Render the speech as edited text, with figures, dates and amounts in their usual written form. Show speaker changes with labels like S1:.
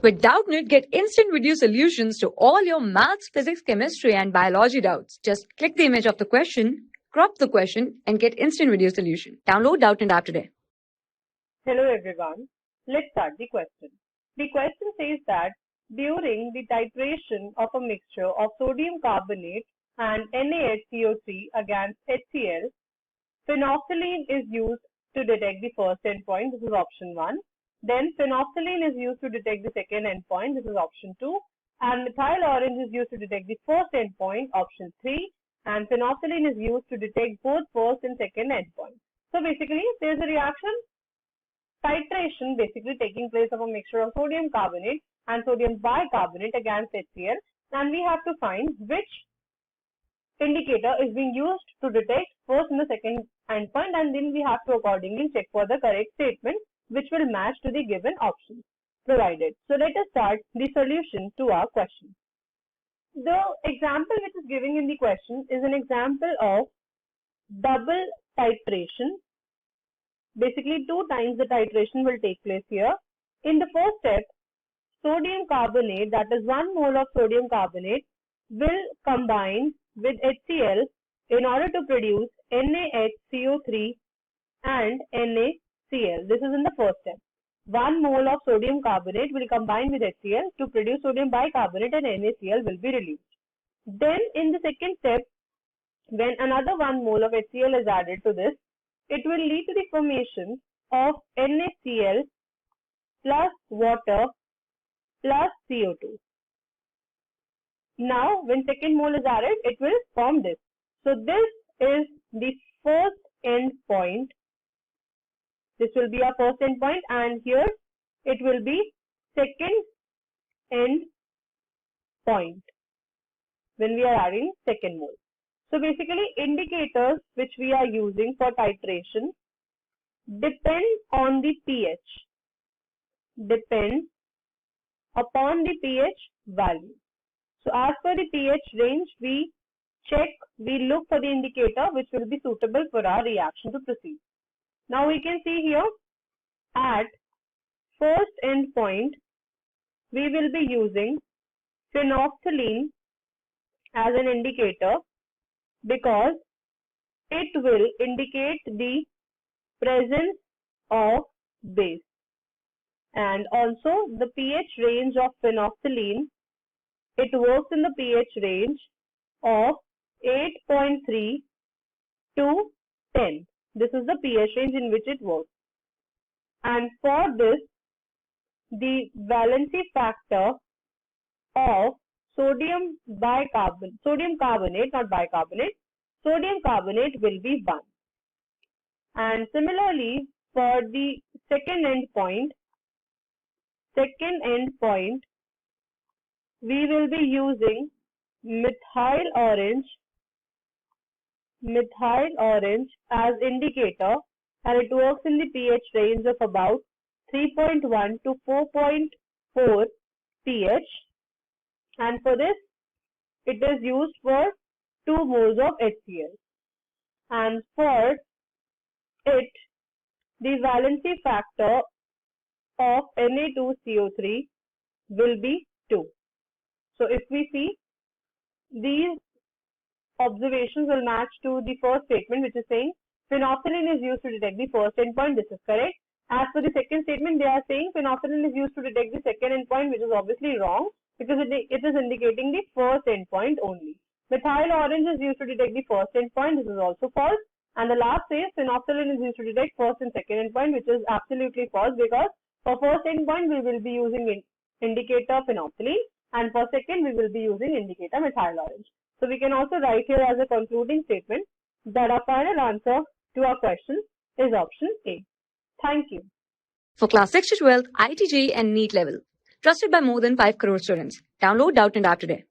S1: With Doubtnut, get instant video solutions to all your maths, physics, chemistry, and biology doubts. Just click the image of the question, crop the question, and get instant video solution. Download Doubtnut app today.
S2: Hello everyone. Let's start the question. The question says that during the titration of a mixture of sodium carbonate and NaHCO3 against HCl, phenolphthalein is used to detect the first endpoint. This is option 1. Then phenolphthalein is used to detect the second endpoint. This is option 2. And methyl orange is used to detect the first endpoint, option 3. And phenolphthalein is used to detect both first and second endpoints. So basically, there's a reaction titration basically taking place of a mixture of sodium carbonate and sodium bicarbonate against HCl, and we have to find which indicator is being used to detect first and the second endpoint, and then we have to accordingly check for the correct statement which will match to the given options provided. So let us start the solution to our question. The example which is given in the question is an example of double titration. Basically, 2 times the titration will take place here. In the first step, sodium carbonate, that is 1 mole of sodium carbonate, will combine with HCl in order to produce NaHCO3 and NaCl. This is in the first step. 1 mole of sodium carbonate will combine with HCl to produce sodium bicarbonate and NaCl will be released. Then in the second step, when another 1 mole of HCl is added to this, it will lead to the formation of NaCl plus water plus CO2. Now, when second mole is added, it will form this. So this is the first end point. This will be our first end point, and here it will be second end point when we are adding second mole. So basically, indicators which we are using for titration depend on the pH. Depend upon the pH value. So as per the pH range, we look for the indicator which will be suitable for our reaction to proceed. Now we can see here at first end point, we will be using phenolphthalein as an indicator because it will indicate the presence of base. And also the pH range of phenolphthalein, it works in the pH range of 8.3 to 10. This is the pH range in which it works. And for this, the valency factor of sodium carbonate will be 1. And similarly, for the second end point, we will be using methyl orange as indicator, and it works in the pH range of about 3.1 to 4.4 pH, and for this it is used for 2 moles of HCl, and for it the valency factor of Na2CO3 will be 2. So if we see, these observations will match to the first statement which is saying phenolphthalein is used to detect the first endpoint. This is correct. As for the second statement, they are saying phenolphthalein is used to detect the second endpoint, which is obviously wrong because it is indicating the first endpoint only. Methyl orange is used to detect the first endpoint. This is also false. And the last says phenolphthalein is used to detect first and second endpoint, which is absolutely false because for first endpoint we will be using indicator phenolphthalein, and for second we will be using indicator methyl orange. So we can also write here as a concluding statement that our final answer to our question is option A. Thank you.
S1: For class 6 to 12, IIT JEE and NEET level. Trusted by more than 5 crore students. Download Doubtnut app today.